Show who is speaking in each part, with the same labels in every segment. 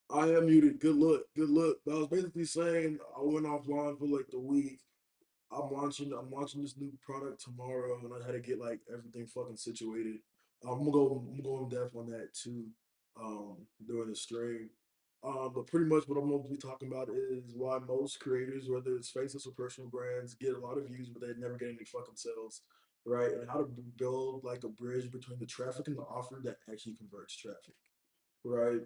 Speaker 1: I am muted. Good look. Good look. But I was basically saying I went offline for like the week. I'm launching this new product tomorrow, and I had to get like everything fucking situated. I'm gonna go in depth on that too, during the stream. But pretty much what I'm gonna be talking about is why most creators, whether it's faceless or personal brands, get a lot of views, but they never get any fucking sales, right? And how to build like a bridge between the traffic and the offer that actually converts traffic, right?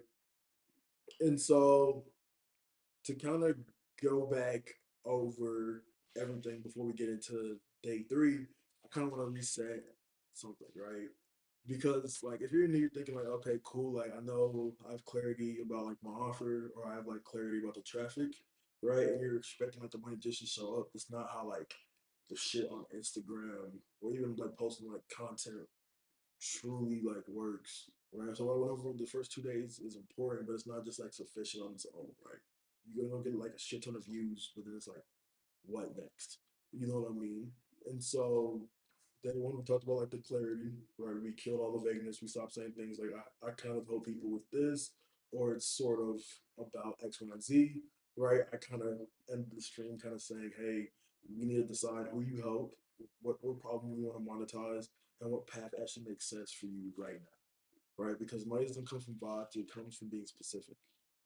Speaker 1: And so to kind of go back over everything before we get into day three, I kind of want to reset something, right? Because like if you're in here thinking like, okay, cool, like I know I have clarity about like my offer or I have like clarity about the traffic, right? And you're expecting like the money just to show up. It's not how like the shit on Instagram or even like posting like content truly like works, right? So I went over the first 2 days is important, but it's not just like sufficient on its own, right? You're gonna get like a shit ton of views, but then it's like, what next? You know what I mean? And so then when we talked about like the clarity, right? We killed all the vagueness. We stopped saying things like I kind of help people with this, or it's sort of about X, Y, and Z, right? I kind of ended the stream kind of saying, hey, we need to decide who you help, what problem you want to monetize, and what path actually makes sense for you right now, right? Because money doesn't come from vibes; it comes from being specific.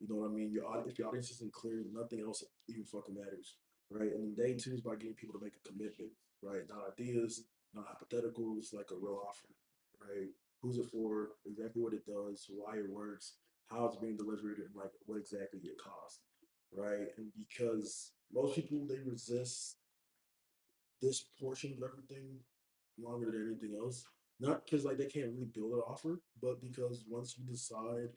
Speaker 1: You know what I mean? If your audience isn't clear, nothing else even fucking matters, right? And then day two is by getting people to make a commitment, right? Not ideas, not hypotheticals, like a real offer, right? Who's it for? Exactly what it does, why it works, how it's being delivered, and like what exactly it costs, right? And because most people they resist this portion of everything longer than anything else. Not because like they can't really build an offer, but because once you decide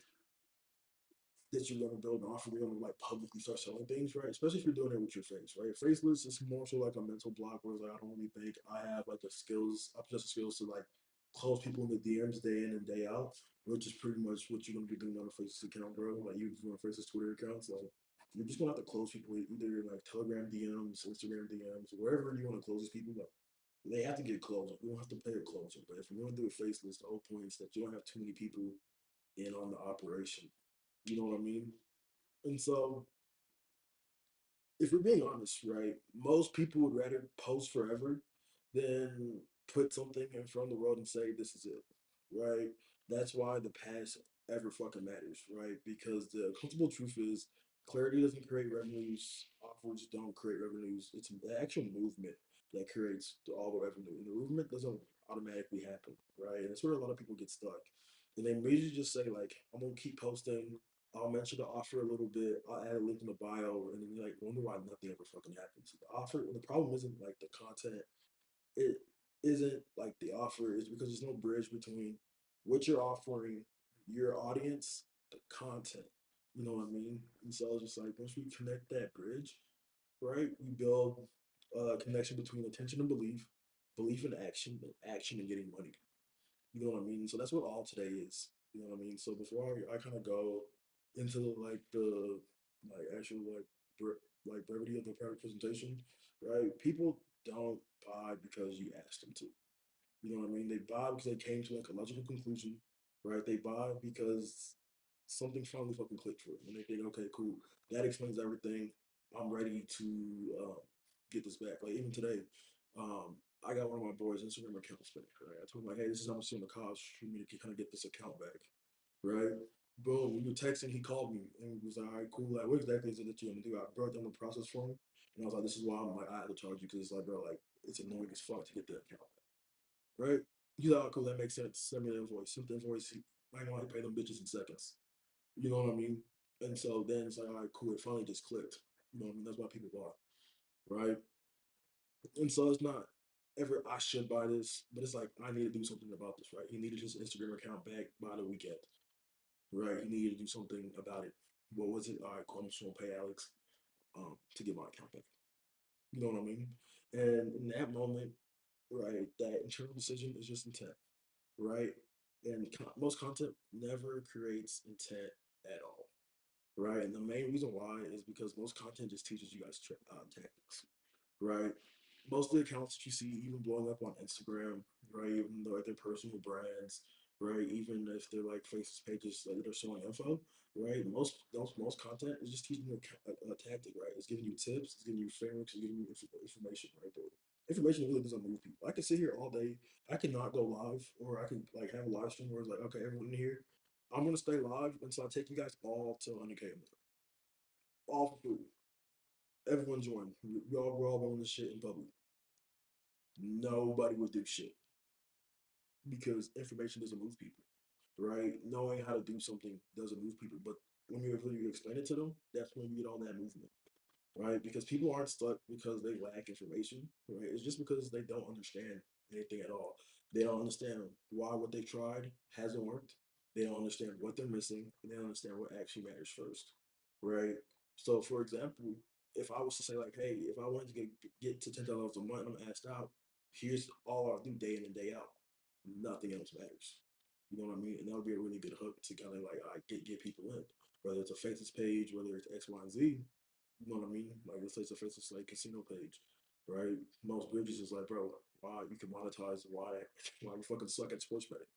Speaker 1: that you're gonna build an offer, you're gonna like publicly start selling things, right? Especially if you're doing it with your face, right? Faceless is more so like a mental block where it's like I don't really think I have like the skills, I possess the skills to like close people in the DMs day in and day out, which is pretty much what you're gonna be doing on a Faceless account, bro. Like you doing Faceless Twitter accounts, like you're just gonna have to close people either like Telegram DMs, Instagram DMs, wherever you want to close these people. Like they have to get closed. You don't have to pay a closer, but if you want to do a faceless, the whole point is that you don't have too many people in on the operation. You know what I mean? And so, if we're being honest, right, most people would rather post forever than put something in front of the world and say, this is it, right? That's why the past ever fucking matters, right? Because the comfortable truth is clarity doesn't create revenues, offers don't create revenues. It's the actual movement that creates all the revenue. And the movement doesn't automatically happen, right? And that's where a lot of people get stuck. And they immediately just say, like, I'm gonna keep posting, I'll mention the offer a little bit. I'll add a link in the bio, and then you like wonder why nothing ever fucking happens. The offer, the problem isn't like the content. It isn't like the offer is because there's no bridge between what you're offering your audience, the content. You know what I mean? And so it's just like once we connect that bridge, right? We build a connection between attention and belief, belief and action and getting money. You know what I mean? So that's what all today is. You know what I mean? So before I kind of go into like actual like brevity of the product presentation, right? People don't buy because you asked them to. You know what I mean? They buy because they came to like a logical conclusion, right? They buy because something finally fucking clicked for them, and they think, okay, cool, that explains everything. I'm ready to get this back. Like even today, I got one of my boys' Instagram accounts back. Right? I told him like, hey, this is how much it's gonna cost for me to kind of get this account back, right? Boom, we were texting. He called me and was like, all right, cool. Like, what exactly is it that you're gonna do? I broke down the process for him, and I was like, this is why I'm like, I had to charge you because it's like, bro, like it's annoying as fuck to get the account right? He's like, oh, cool, that makes sense. Send me the invoice. Send the invoice. I know how to pay them bitches in seconds. You know what I mean? And so then it's like, all right, cool. It finally just clicked. You know what I mean? That's why people buy, right? And so it's not ever I should buy this, but it's like I need to do something about this, right? He needed his Instagram account back by the weekend, right? He needed to do something about it. What was it? All right, cool. I'm just gonna pay Alex to get my account back. You know what I mean? And in that moment, right, that internal decision is just intent, right? And most content never creates intent at all, right? And the main reason why is because most content just teaches you guys tactics, right? Most of the accounts that you see even blowing up on Instagram, right? Even though like they're personal brands, right? Even if they're like faces pages that are showing info, right? Most content is just teaching you a tactic, right? It's giving you tips, it's giving you frameworks, it's giving you information, right? But information really doesn't move people. I can sit here all day. I cannot go live, or I can like have a live stream where it's like, okay, everyone in here, I'm gonna stay live until I take you guys all to 100K a month, all for free. Everyone join. We're all rolling this shit in public. Nobody would do shit because information doesn't move people, right? Knowing how to do something doesn't move people, but when you explain it to them, that's when you get all that movement, right? Because people aren't stuck because they lack information, right? It's just because they don't understand anything at all. They don't understand why what they tried hasn't worked. They don't understand what they're missing, and they don't understand what actually matters first, right? So, for example, if I was to say like, hey, if I wanted to get to $10,000 a month, and I'm asked out. Here's all I do day in and day out. Nothing else matters. You know what I mean? And that would be a really good hook to kind of like get people in, whether it's a faces page, whether it's X, Y, and Z. You know what I mean? Like let's say it's a Facebook like casino page, right? Most bridges is like, bro, why you can monetize why you fucking suck at sports betting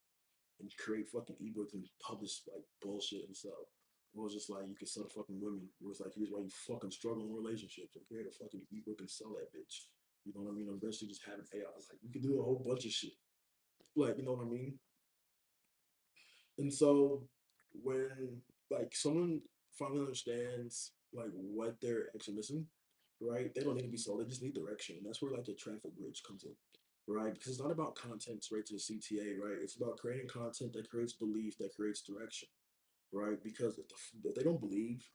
Speaker 1: and create fucking ebooks and publish like bullshit and stuff. It was just like you can sell fucking women. It was like here's why you fucking struggle in relationships and create a fucking ebook and sell that bitch. You know what I mean? Eventually just have an AI. Like you can do a whole bunch of shit. Like, you know what I mean? And so when like someone finally understands like what they're actually missing, right? They don't need to be sold. They just need direction. And that's where like the traffic bridge comes in, right? Because it's not about content straight to the CTA, right? It's about creating content that creates belief, that creates direction, right? Because if they don't believe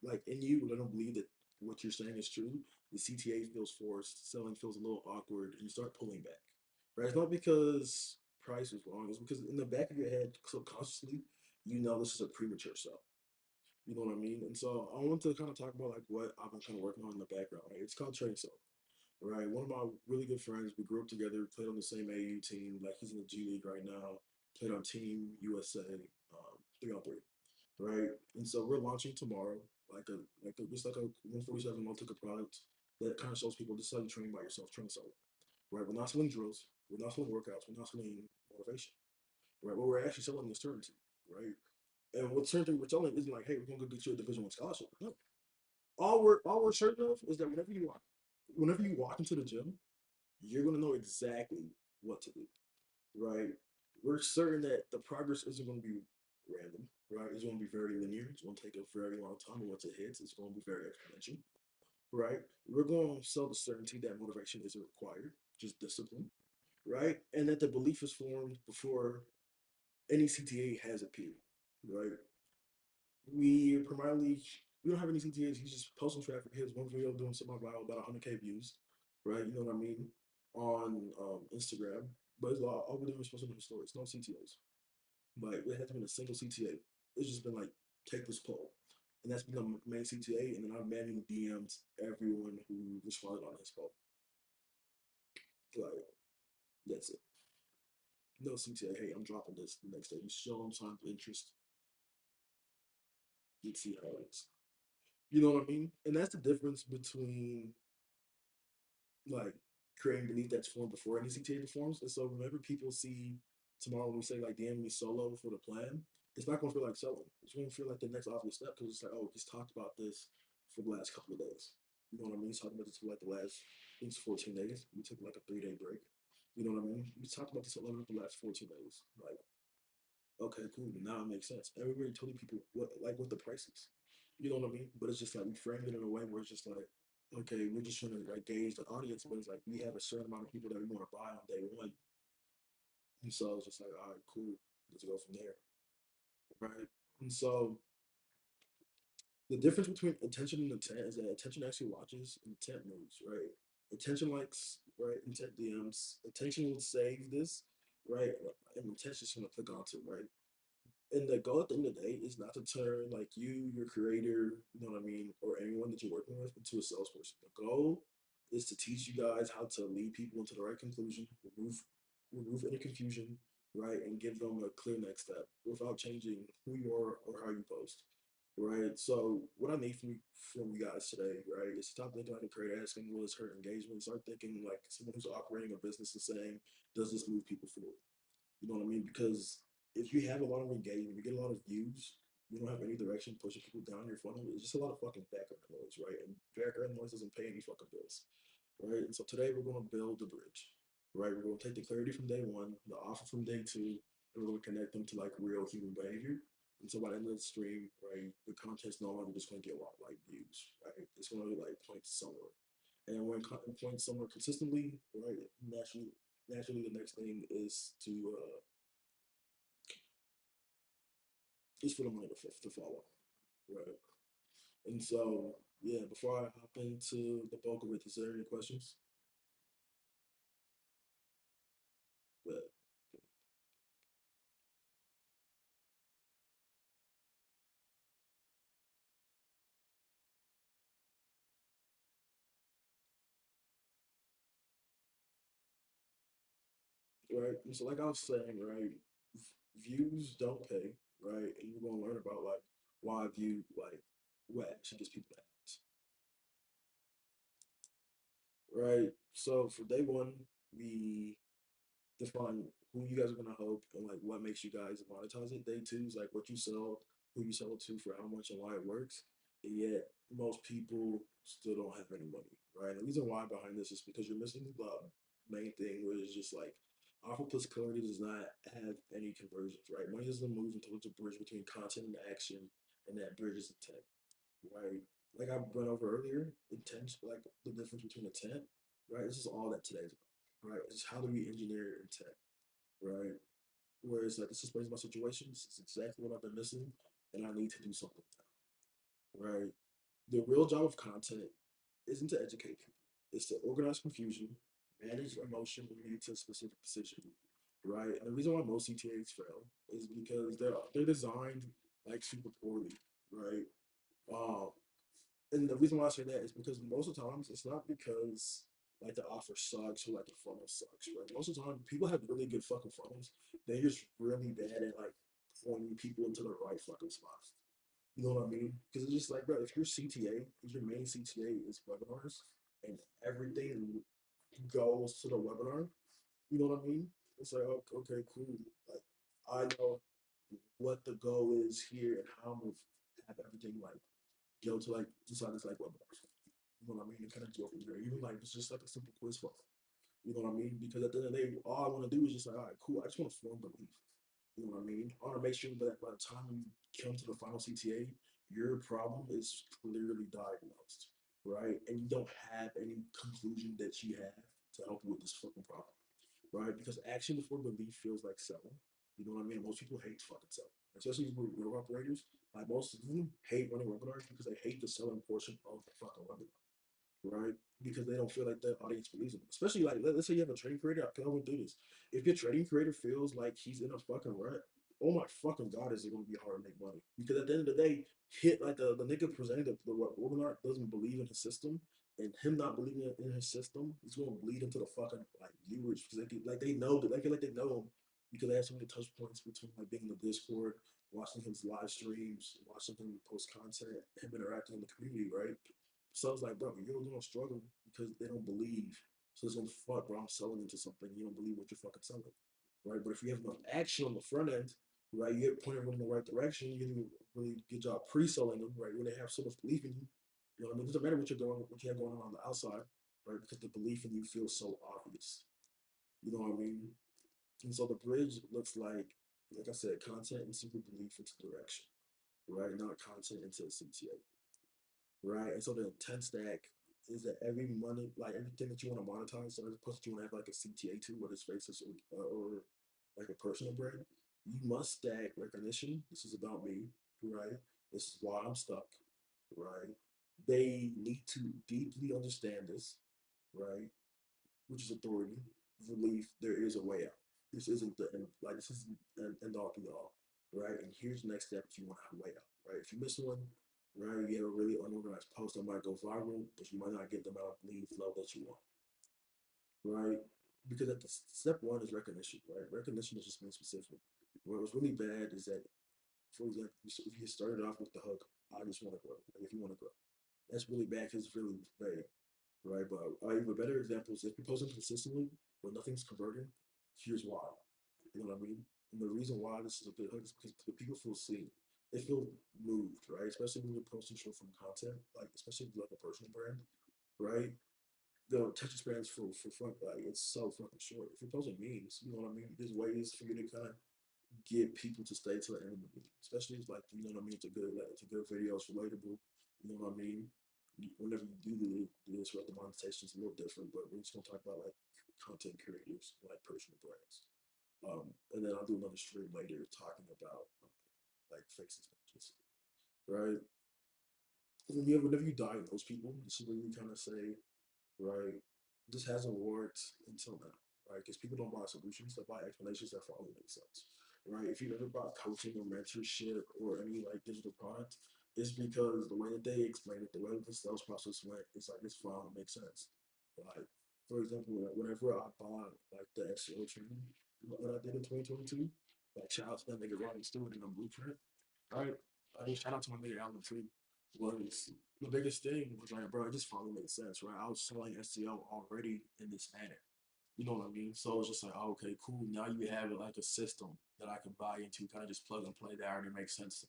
Speaker 1: like in you, they don't believe that what you're saying is true, the CTA feels forced, selling feels a little awkward, and you start pulling back. Right? It's not because price is wrong, it's because in the back of your head, subconsciously, you know this is a premature sell. You know what I mean? And so I want to kind of talk about like what I've been kind of working on in the background. Right? It's called trading sell. Right? One of my really good friends, we grew up together, played on the same AU team. Like he's in the G League right now. Played on Team USA, 3 on 3. Right? And so we're launching tomorrow, just like a 147 multi product that kind of shows people this is how you train by yourself, train solo. Right? We're not selling drills, we're not selling workouts, we're not selling motivation. Right? What we're actually selling is certainty. Right? And what certainty we're selling isn't like, hey, we're gonna go get you a Division 1 scholarship. No. All we're certain of is that whenever you walk into the gym, you're gonna know exactly what to do. Right? We're certain that the progress isn't gonna be random, right? It's gonna be very linear. It's gonna take a very long time, and once it hits, it's gonna be very exponential, right? We're gonna sell the certainty that motivation isn't required, just discipline, right? And that the belief is formed before any CTA has appeared, right? We don't have any CTAs. He's just posting traffic. He has one video doing something viral, about 100K views, right? You know what I mean? On Instagram. But it's all we're doing is posting his stories. No CTAs. Like it hasn't been a single CTA. It's just been like take this poll, and that's become main CTA. And then I manually DM'd everyone who responded on his poll. Like that's it. No CTA. Hey, I'm dropping this the next day. You show them signs of interest. You'd see how it is. You know what I mean? And that's the difference between like creating belief that's formed before any CTA forms. And so whenever people see tomorrow when we say like DM me solo for the plan, it's not gonna feel like selling. It's gonna feel like the next obvious step because it's like, oh, he's talked about this for the last couple of days. You know what I mean? He's talked about this for like the last I think it's 14 days. We took like a 3 day break. You know what I mean? We talked about this a lot for the last 14 days. Like, okay, cool. Now it makes sense. And we already told people what the price is. You know what I mean? But it's just like we framed it in a way where it's just like, okay, we're just trying to like gauge the audience, but it's like we have a certain amount of people that we want to buy on day one. And so it's just like, all right, cool, let's go from there. Right. And so the difference between attention and intent is that attention actually watches and intent moves, right? Attention likes, right? Intent DMs. Attention will save this, right? And intention is gonna click onto, right? And the goal at the end of the day is not to turn like you, your creator, you know what I mean, or anyone that you're working with into a salesperson. The goal is to teach you guys how to lead people into the right conclusion, remove any confusion, right, and give them a clear next step without changing who you are or how you post. Right. So what I need from you guys today, right, is stop thinking like a creator asking will this hurt engagement. Start thinking like someone who's operating a business and saying, does this move people forward? You know what I mean? Because if you have a lot of engagement, you get a lot of views, you don't have any direction pushing people down your funnel. It's just a lot of fucking background noise, right? And background noise doesn't pay any fucking bills, right? And so today we're going to build the bridge, right? We're going to take the clarity from day one, the offer from day two, and we're going to connect them to like real human behavior. And so by the end of the stream, right, the content's no longer just going to get a lot like views, right? It's going to like point somewhere. And when content points somewhere consistently, right, naturally the next thing is for the money to follow, right? And so, yeah, before I hop into the bulk of it, is there any questions? But right, and so like I was saying, right, views don't pay, right, and we're gonna learn about like why view like what actually gets people to act, right? So for day one, we define who you guys are gonna help and like what makes you guys monetize it. Day two is like what you sell, who you sell it to for how much and why it works. And yet most people still don't have any money, right? And the reason why behind this is because you're missing the main thing, which is just like offer plus clarity does not have any conversions, right? Money doesn't move until it's a bridge between content and action, and that bridge is intent, right? Like I went over earlier, intent, like the difference between intent, right? This is all that today's about, right? It's how do we engineer intent, right? Where it's like this explains my situation. This is exactly what I've been missing, and I need to do something now, right? The real job of content isn't to educate people. It's to organize confusion, manage emotion, and lead to a specific decision. Right? And the reason why most CTAs fail is because they're designed like super poorly, right? Um, and the reason why I say that is because most of the times it's not because like the offer sucks or like the funnel sucks, right? Most of the time people have really good fucking funnels. They're just really bad at like pointing people into the right fucking spots. You know what I mean? Because it's just like, bro, if your CTA, if your main CTA is webinars and everything goes to the webinar, you know what I mean? It's like, okay, cool. Like, I know what the goal is here and how I'm gonna have everything like go to like decide this like webinars. You know what I mean? And kind of go from there. Even like it's just like a simple quiz form. You know what I mean? Because at the end of the day, all I want to do is just like, all right, cool. I just want to form belief. You know what I mean? I want to make sure that by the time you come to the final CTA, your problem is clearly diagnosed, right? And you don't have any conclusion that you have to help you with this fucking problem, right? Because action before belief feels like selling. You know what I mean? Most people hate fucking selling, especially with real operators. Like most of them hate running webinars because they hate the selling portion of the fucking webinar, right? Because they don't feel like the audience believes in them. Especially like let's say you have a trading creator. I went through this. If your trading creator feels like he's in a fucking rut, oh my fucking god, is it going to be hard to make money? Because at the end of the day, hit like the nigga presenting the webinar doesn't believe in his system, and him not believing in his system is going to bleed into the fucking like viewers because they know that they feel like they know him because they have so many touch points between like being in the Discord, watching his live streams, watching him post content, him interacting in the community, right? So it's like, bro, you're gonna struggle because they don't believe. So it's gonna fuck, bro. I'm selling into something. You don't believe what you're fucking selling, right? But if you have enough action on the front end, right, you get pointing them in the right direction. You do a really good job pre-selling them, right? When they have so much belief in you, you know what I mean. It doesn't matter what you have going on the outside, right? Because the belief in you feels so obvious. You know what I mean? And so the bridge looks like I said, content and super belief into direction, right? Not content into CTA, right? And so the intent stack is that every money, like everything that you want to monetize, so as opposed to you want to have like a CTA to, whether it's faces or like a personal brand, you must stack recognition. This is about me, right? This is why I'm stuck, right? They need to deeply understand this, right? Which is authority, belief there is a way out. This isn't the end, like this isn't an end all be all, right? And here's the next step if you want to have a way out, right? If you miss one, right, you have a really unorganized post that might go viral, but you might not get the amount of lead flow that you want, right? Because at the step one is recognition, right? Recognition is just being specific. What was really bad is that, for example, if you started off with the hook, I just want to grow. Like if you want to grow, that's really bad because it's really vague, right? But even better examples, if you're posting consistently but nothing's converting, here's why. You know what I mean? And the reason why this is a good hook is because the people feel seen. They feel moved, right? Especially when you're posting short form content, like especially like a personal brand, right? The attention spans for fun, like it's so fucking short. If you're posting memes, you know what I mean? There's ways for you to kind of get people to stay to the end of the video, especially if like you know what I mean. It's a good video, it's relatable. You know what I mean. Whenever you do this, right, the monetization is a little different, but we're just gonna talk about like content creators, like personal brands. And then I'll do another stream later talking about like faces pages, right? Whenever you diagnose people, this is where you kind of say, right, this hasn't worked until now, right? Because people don't buy solutions, they buy explanations that finally make sense, right? If you ever bought coaching or mentorship or any like digital product, it's because the way that they explain it, the way that the sales process went, it's like it's finally makes sense. Like, for example, whenever I bought like the SEO training that I did in 2022, like shout out to that nigga Ryan Stewart in the blueprint, right? Shout out to my nigga Alan too. Was the biggest thing was like, bro, it just finally made sense, right? I was selling SEO already in this manner. You know what I mean? So it's just like, oh, okay, cool. Now you have like a system that I can buy into, kind of just plug and play that already makes sense.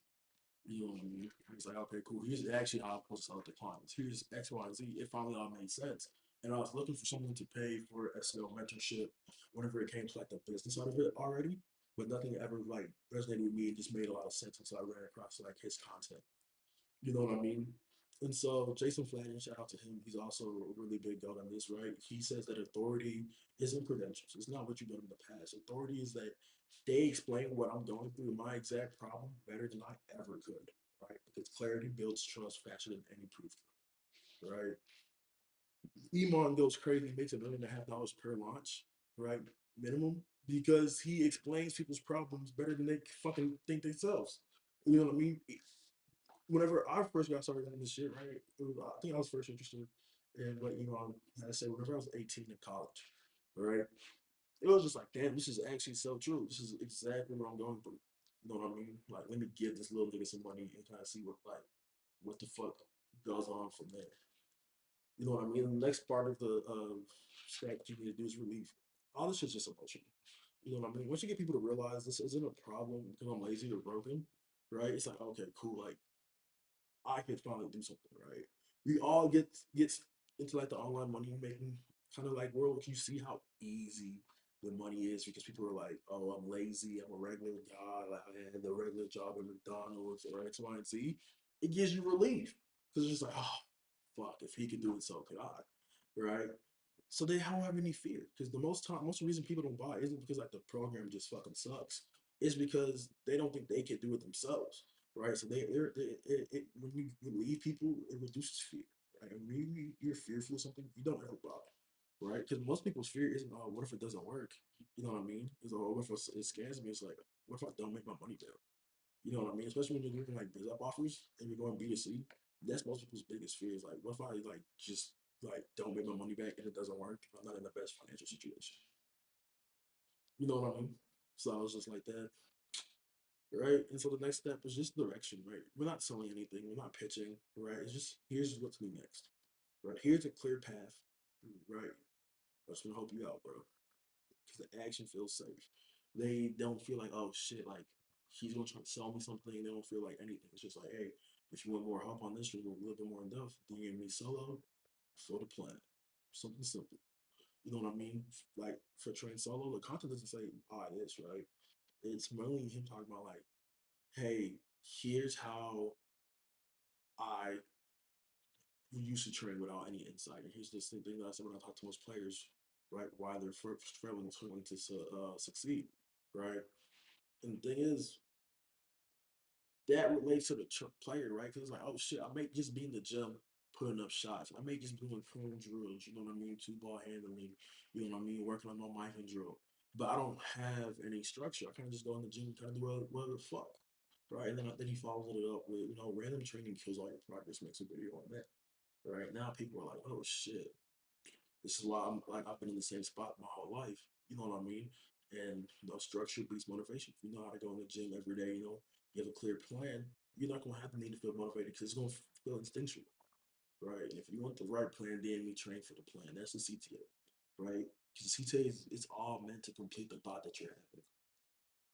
Speaker 1: You know what I mean? It's like, okay, cool. Here's actually how I'm supposed to sell it to clients. Here's X, Y, and Z. It finally all made sense. And I was looking for someone to pay for SEO mentorship whenever it came to like the business side of it already. But nothing ever like resonated with me. It just made a lot of sense until I ran across like his content. You know what I mean? And so Jason Flanagan, shout out to him. He's also a really big dog on this, right? He says that authority isn't credentials. It's not what you've done in the past. Authority is that they explain what I'm going through, my exact problem, better than I ever could, right? Because clarity builds trust faster than any proof, right? Iman goes crazy, makes $1.5 million per launch, right? Minimum, because he explains people's problems better than they fucking think themselves. You know what I mean? Whenever I first got started on this shit, right? I think I was first interested in what Iman had to say whenever I was 18 in college, right? It was just like, damn, this is actually so true. This is exactly what I'm going through. You know what I mean? Like, let me give this little nigga some money and kind of see what the fuck goes on from there. You know what I mean? The next part of the stack you need to do is relief. All this shit's just emotional. You know what I mean? Once you get people to realize this isn't a problem because I'm lazy or broken, right? It's like, okay, cool. Like, I can finally do something, right? We all get into like the online money making kind of like world. You see how easy the money is because people are like, "Oh, I'm lazy. I'm a regular guy. Like I had the regular job at McDonald's or X, Y, and Z." It gives you relief because it's just like, "Oh, fuck! If he could do it, so could I." Right? So they don't have any fear because most of the reason people don't buy isn't because like the program just fucking sucks. It's because they don't think they can do it themselves, right? So when you relieve people, it reduces fear, right? And when you're fearful of something, you don't ever buy, right? Because most people's fear isn't, oh, what if it doesn't work? You know what I mean? It's, oh, what if it scans me? It's like, what if I don't make my money back? You know what I mean? Especially when you're doing like biz up offers and you're going B2C. That's most people's biggest fear is like, what if I like just like don't make my money back and it doesn't work? I'm not in the best financial situation. You know what I mean? So I was just like that, right? And so the next step is just direction, right? We're not selling anything, we're not pitching, right? It's just here's what to do next, right? Here's a clear path, right? I just want to help you out, bro, because the action feels safe. They don't feel like, oh shit, like he's gonna try to sell me something. They don't feel like anything. It's just like, hey, if you want more help on this, or a little bit more in depth, DM me solo, for the plan. Something simple. You know what I mean? Like for Train Solo, the content doesn't say buy this, right? It's mainly him talking about like, hey, here's how I used to train without any insight. And here's this thing that I said when I talk to most players, right? Why they're struggling to succeed, right? And the thing is, that relates to the player, right? Because it's like, oh shit, I may just be in the gym putting up shots. I may just be doing curl drills, you know what I mean? Two ball handling, you know what I mean? Working on my mic and drill. But I don't have any structure. I kind of just go in the gym and kind of do whatever the fuck, right? And then he follows it up with, random training kills all your progress, makes a video on that. Right now, people are like, "Oh shit, this is why I'm like I've been in the same spot my whole life." You know what I mean? And structure beats motivation. If you know how to go in the gym every day, you have a clear plan. You're not gonna have the need to feel motivated because it's gonna feel instinctual, right? And if you want the right plan, then we train for the plan. That's the CTA, right? Because the CTA is it's all meant to complete the thought that you're having.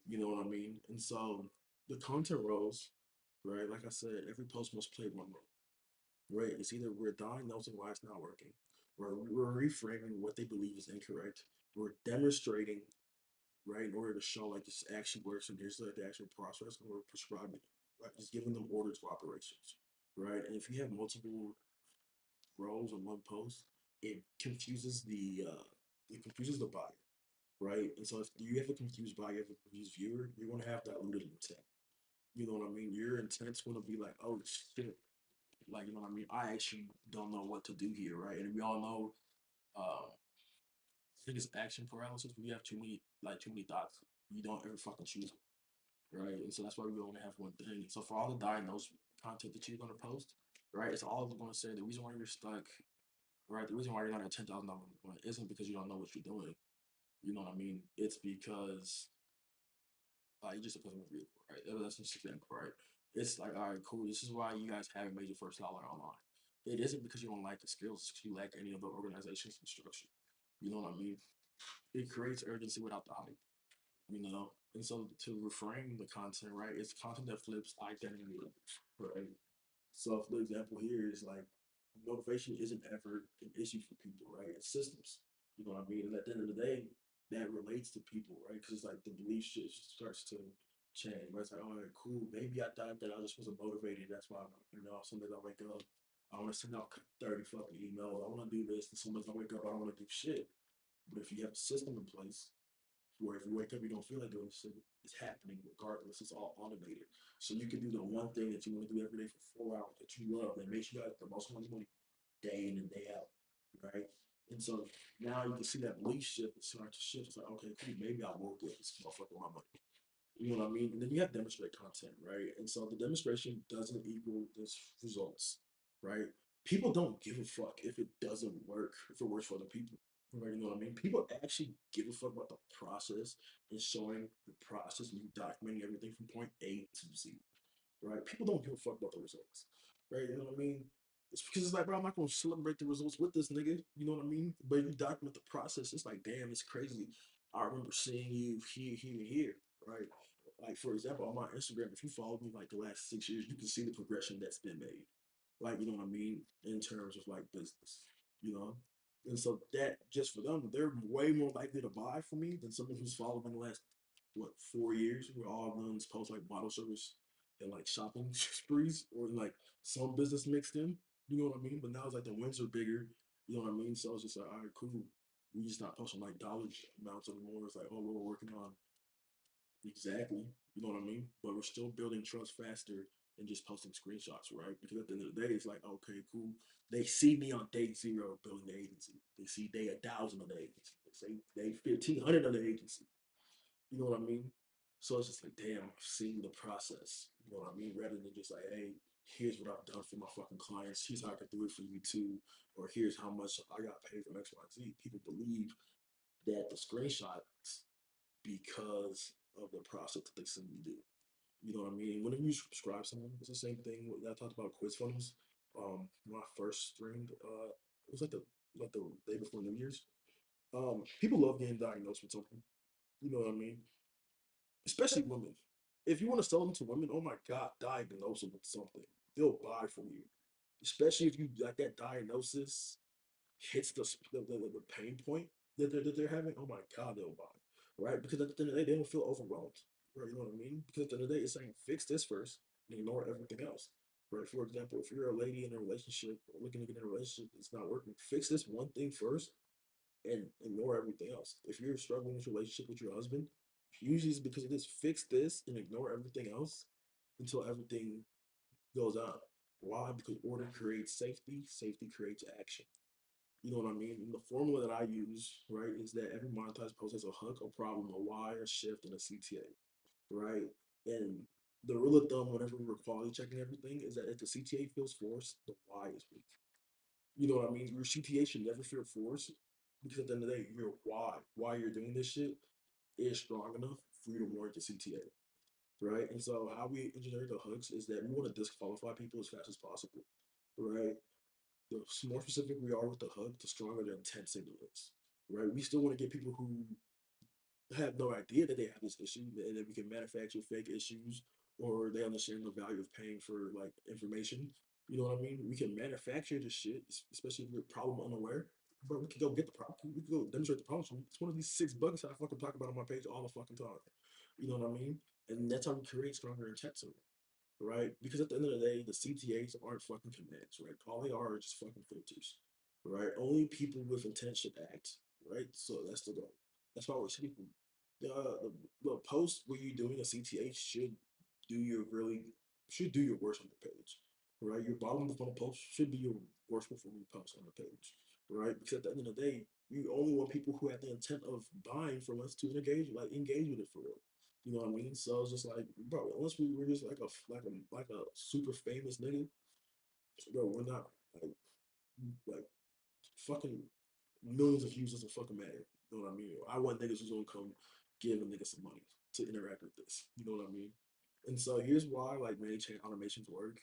Speaker 1: You know what I mean? And so the content roles, right? Like I said, every post must play one role. Right. It's either we're diagnosing why it's not working, or we're reframing what they believe is incorrect. We're demonstrating, right, in order to show like this actually works and here's like the actual process, and we're prescribing, right, just giving them orders for operations, right. And if you have multiple roles in one post, it confuses the buyer, right. And so if you have a confused buyer, you have a confused viewer, you're gonna have diluted intent. You know what I mean? Your intent's gonna be like, oh shit, like, you know what I mean? I actually don't know what to do here, right? And we all know, I think it's action paralysis. When you have too many thoughts, you don't ever fucking choose them, right? And so that's why we only have one thing. So for all the diagnosed content that you're gonna post, right? It's all going to say the reason why you're stuck, right? The reason why you're not at $10,000 isn't because you don't know what you're doing. You know what I mean? It's because you just a customer vehicle, right? That's just an example, right? It's like, all right, cool. This is why you guys haven't made your first dollar online. It isn't because you don't like the skills, it's 'cause you lack any of the organization's structure. You know what I mean? It creates urgency without the hype, And so to reframe the content, right? It's content that flips identity, right? So for the example here is like motivation isn't ever an issue for people, right? It's systems. You know what I mean? And at the end of the day, that relates to people, right? Because it's like the belief shit starts to change. Right? It's like, all right, cool. Maybe I thought that I just wasn't motivated. That's why, some days I wake up, I want to send out 30 fucking emails. I want to do this. And some days I wake up, I don't want to do shit. But if you have a system in place, where if you wake up, you don't feel like doing shit. It's happening regardless. It's all automated. So you can do the one thing that you want to do every day for 4 hours that you love that makes you guys the most money day in and day out. right? And so now you can see that belief shift start to shift. It's like, okay, cool, maybe I will get this motherfucker my money. You know what I mean? And then you have demonstrate content, right? And so the demonstration doesn't equal this results, right? People don't give a fuck if it doesn't work, if it works for other people. Right? You know what I mean? People actually give a fuck about the process and showing the process and you documenting everything from point A to Z, right? People don't give a fuck about the results, right? You know what I mean? It's because it's like, bro, I'm not gonna celebrate the results with this nigga. You know what I mean? But if you document the process, it's like, damn, it's crazy. I remember seeing you here, here, and here, right? Like for example, on my Instagram, if you follow me like the last 6 years, you can see the progression that's been made. Like, you know what I mean, in terms of like business, you know. And so that just for them, they're way more likely to buy from me than someone who's followed me the last what 4 years. Where all I've done is post like bottle service and like shopping sprees or like some business mixed in. You know what I mean? But now it's like the wins are bigger. You know what I mean? So it's just like, all right, cool. We just not posting like dollar amounts anymore. It's like, oh, we're working on exactly. You know what I mean? But we're still building trust faster than just posting screenshots, right? Because at the end of the day, it's like, okay, cool. They see me on day zero building the agency. They see day 1,000 of the agency. They say day 1,500 of the agency. You know what I mean? So it's just like, damn, I've seen the process. You know what I mean? Rather than just like, hey, here's what I've done for my fucking clients. Here's how I can do it for you too. Or here's how much I got paid from X, Y, Z. People believe that the screenshots because of the process that they simply do. You know what I mean? Whenever you subscribe to someone, it's the same thing that I talked about quiz funnels. When I first streamed, it was like the day before New Year's. People love getting diagnosed with something. You know what I mean? Especially women. If you want to sell them to women, oh my god, diagnose them with something. They'll buy from you. Especially if you like that diagnosis hits the pain point that they're having, oh my god, they'll buy, right? Because at the end of the day, they don't feel overwhelmed, right? You know what I mean? Because at the end of the day, it's saying fix this first and ignore everything else, right? For example, if you're a lady in a relationship or looking to get in a relationship, it's not working. Fix this one thing first and ignore everything else. If you're struggling with your relationship with your husband, usually it's because of this. Fix this and ignore everything else until everything goes on. Why? Because order creates safety, safety creates action. You know what I mean? And the formula that I use, right, is that every monetized post has a hook, a problem, a why, a shift, and a CTA, right? And the rule of thumb, whenever we're quality checking everything, is that if the CTA feels forced, the why is weak. You know what I mean? Your CTA should never feel forced because at the end of the day, your why you're doing this shit is strong enough for you to warrant the CTA, right? And so how we engineer the hooks is that we want to disqualify people as fast as possible, right? The more specific we are with the hook, the stronger the intent signal is, right? We still want to get people who have no idea that they have this issue, and then we can manufacture fake issues, or they understand the value of paying for like information. You know what I mean? We can manufacture this shit, especially if you're problem unaware. But we can go get the problem. We can go demonstrate the problem. It's one of these 6 buckets I fucking talk about on my page all the fucking time. You know what I mean? And that's how we create stronger intent signal, right? Because at the end of the day, the CTAs aren't fucking commands, right? All they are just fucking filters, right? Only people with intent should act, right? So that's the goal. That's why we're people. The post where you're doing a CTA do your really should do your worst on the page, right? Your bottom of the funnel post should be your worst performing post on the page, right? Because at the end of the day, you only want people who have the intent of buying from us to engage with it for real. You know what I mean? So it's just like, bro, unless we were just like a super famous nigga, bro, we're not like fucking millions of views doesn't fucking matter. You know what I mean? I want niggas who's gonna come give a nigga some money to interact with this. You know what I mean? And so here's why like many chain automations work,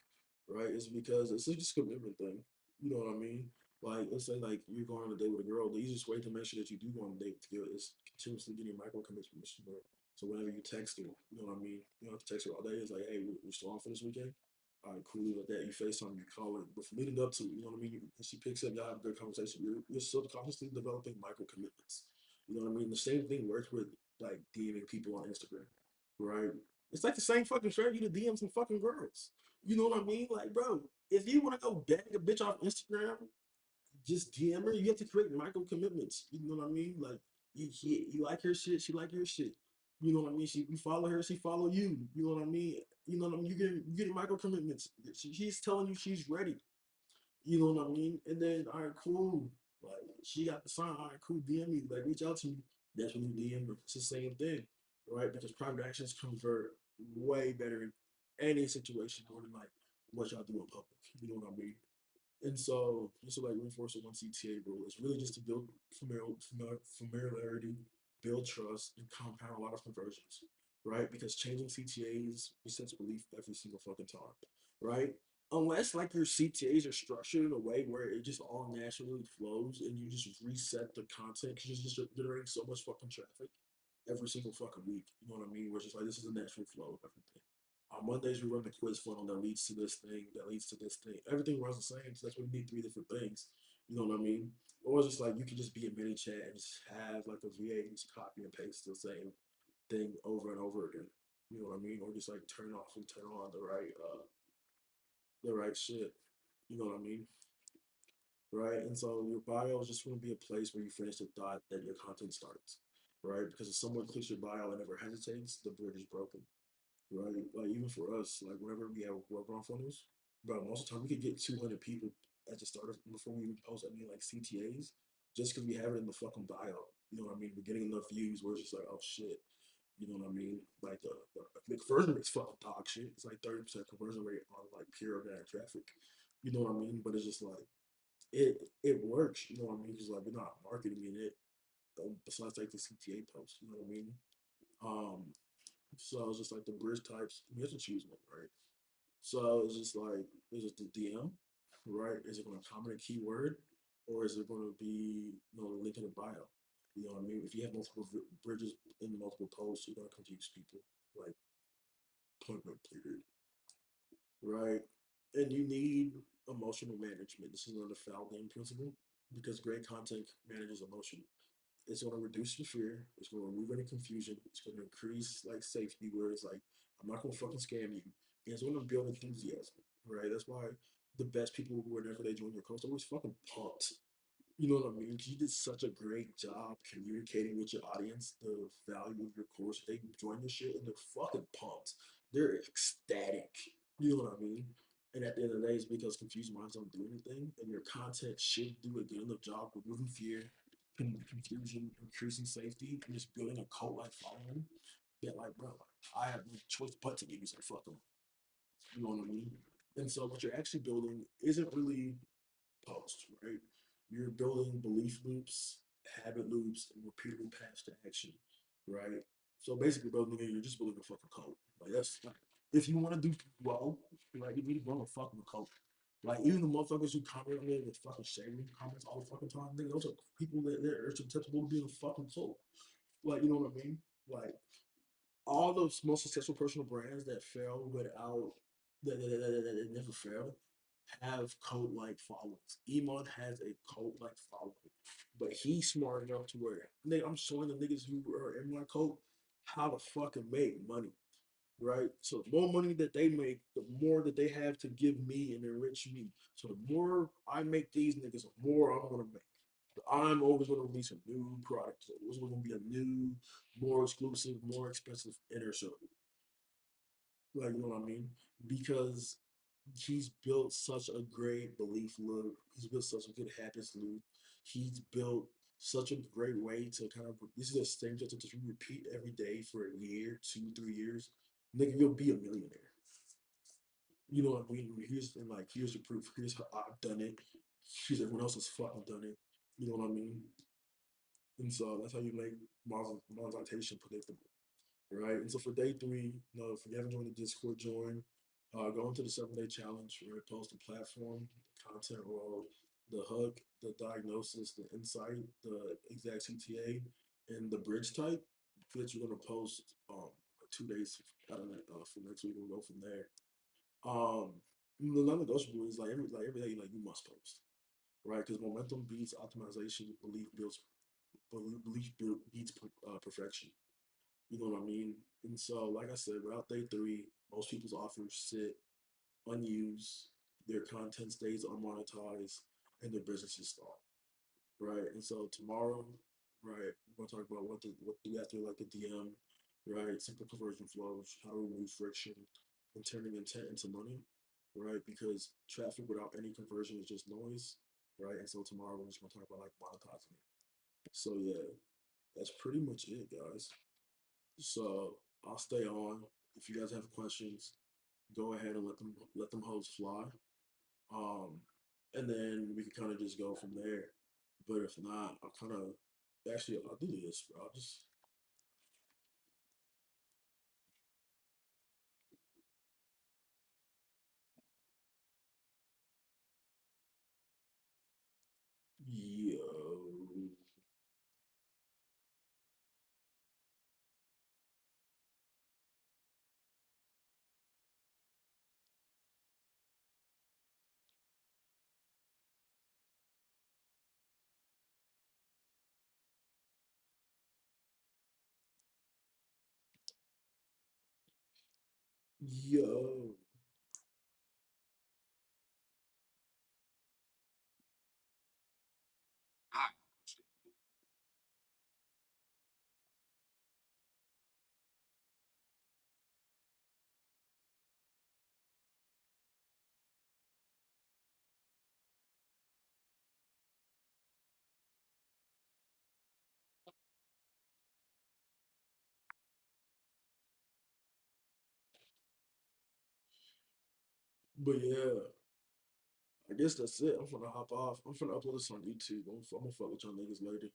Speaker 1: right? It's because it's just a commitment thing. You know what I mean? Like let's say like you're going on a date with a girl, the easiest way to make sure that you do go on a date together is continuously getting micro commits from this girl. So whenever you text her, you know what I mean? You don't have to text her all day. It's like, hey, we're still on for this weekend. All right, cool. Like that, you FaceTime, you call her. But from leading up to, you know what I mean? She picks up, y'all have a good conversation. You're subconsciously developing micro commitments. You know what I mean? The same thing works with like DMing people on Instagram, right? It's like the same fucking strategy to DM some fucking girls. You know what I mean? Like, bro, if you want to go bag a bitch off Instagram, just DM her. You have to create micro commitments. You know what I mean? Like, you like her shit, she like your shit. You know what I mean? You follow her, she follow you. You know what I mean? You know what I mean? You getting micro commitments. She's telling you she's ready. You know what I mean? And then, all right, cool. Like she got the sign, all right, cool, DM me, like reach out to me. That's when you DM her. It's the same thing, right? Because private actions convert way better in any situation more than like what y'all do in public. You know what I mean? And so, just to like reinforce the one CTA rule, it's really just to build familiarity, build trust, and compound a lot of conversions, right? Because changing CTAs resets belief every single fucking time, right? Unless like your CTAs are structured in a way where it just all naturally flows and you just reset the content because you're just generating so much fucking traffic every single fucking week. You know what I mean? Where it's just like this is a natural flow of everything. On Mondays, we run the quiz funnel that leads to this thing, that leads to this thing. Everything runs the same, so that's why we need three different things. You know what I mean? Or it's just like you can just be in mini chat and just have like a VA just copy and paste the same thing over and over again. You know what I mean? Or just like turn off and turn on the right shit. You know what I mean? Right? And so your bio is just going to be a place where you finish the thought that your content starts. Right? Because if someone clicks your bio and never hesitates, the bridge is broken, right? Like even for us, like whenever we have web run funnels, bro, most of the time we could get 200 people at the start of before we even post any like CTAs, just because we have it in the fucking bio. You know what I mean? We're getting enough views where it's just like, oh shit. You know what I mean? Like the conversion rate's fucking dog shit. It's like 30% conversion rate on like pure organic traffic. You know what I mean? But it's just like it works. You know what I mean? Because like we're not marketing in it. Besides like the CTA post, you know what I mean? Um, so it's just like the bridge types. You have to choose one, right? So it's just like, is it the DM, right? Is it going to comment a keyword, or is it going to be link in the bio? You know what I mean? If you have multiple bridges in multiple posts, you're going to confuse people. Like point blank period, right? And you need emotional management. This is another foul game principle because great content manages emotion. It's going to reduce your fear. It's going to remove any confusion. It's going to increase like safety, where it's like I'm not going to fucking scam you. And it's going to build enthusiasm, right? That's why the best people, whenever they join your course, they're always fucking pumped. You know what I mean? You did such a great job communicating with your audience the value of your course. They join your shit and they're fucking pumped. They're ecstatic. You know what I mean? And at the end of the day, it's because confused minds don't do anything, and your content should do a good enough job removing fear, confusion, increasing safety, and just building a cult like following. That like, bro, I have no choice but to give you some fucking. You know what I mean? And so what you're actually building isn't really post, right? You're building belief loops, habit loops, and repeatable paths to action, right? So basically, building it, you're just building a fucking code. Like that's like, if you want to do well, like you need to build a fucking code. Like even the motherfuckers who comment on it with fucking shaming comments all the fucking time, nigga, those are people that they're susceptible to being a fucking cult. Like you know what I mean? Like all those most successful personal brands that fail without that never fail have cult like followings. Iman has a cult like following, but he's smart enough to where nigga, I'm showing the niggas who are in my cult how to fucking make money, right? So the more money that they make, the more that they have to give me and enrich me. So the more I make these niggas, the more I'm gonna make. I'm always going to release a new product. So there's going to be a new, more exclusive, more expensive inner circle. Like, you know what I mean? Because he's built such a great belief loop. He's built such a good habits loop. He's built such a great way to kind of, this is the same thing that you repeat every day for a year, 2, 3 years. Nigga, you'll be a millionaire. You know what I mean? Here's and like here's the proof. Here's how I've done it. Here's everyone else has fucking done it. You know what I mean? And so that's how you make monetization predictable, right? And so for day three, if you haven't joined the Discord, join. Go into the 7 day challenge, right? Post the platform, the content role, the hook, the diagnosis, the insight, the exact CTA, and the bridge type that you're gonna post 2 days out of that for next week. We'll go from there. Um, the non-negotiable is like every day, like you must post, right? Because momentum beats optimization, belief beats perfection. You know what I mean? And so, like I said, without day three, most people's offers sit unused, their content stays unmonetized, and their businesses stall. Right. And so tomorrow, right, we're gonna talk about what do after like a DM, right? Simple conversion flows, how to remove friction, and turning intent into money, right? Because traffic without any conversion is just noise. right? And so tomorrow we're just gonna talk about like monetizing it. So yeah, that's pretty much it, guys. So I'll stay on. If you guys have questions, go ahead and let them hoes fly. Um, and then we can kind of just go from there. But if not, I'll kind of actually I'll do this, bro. I'll just yo, yo. But yeah, I guess that's it. I'm gonna hop off. I'm gonna upload this on YouTube. I'm gonna fuck with y'all niggas later.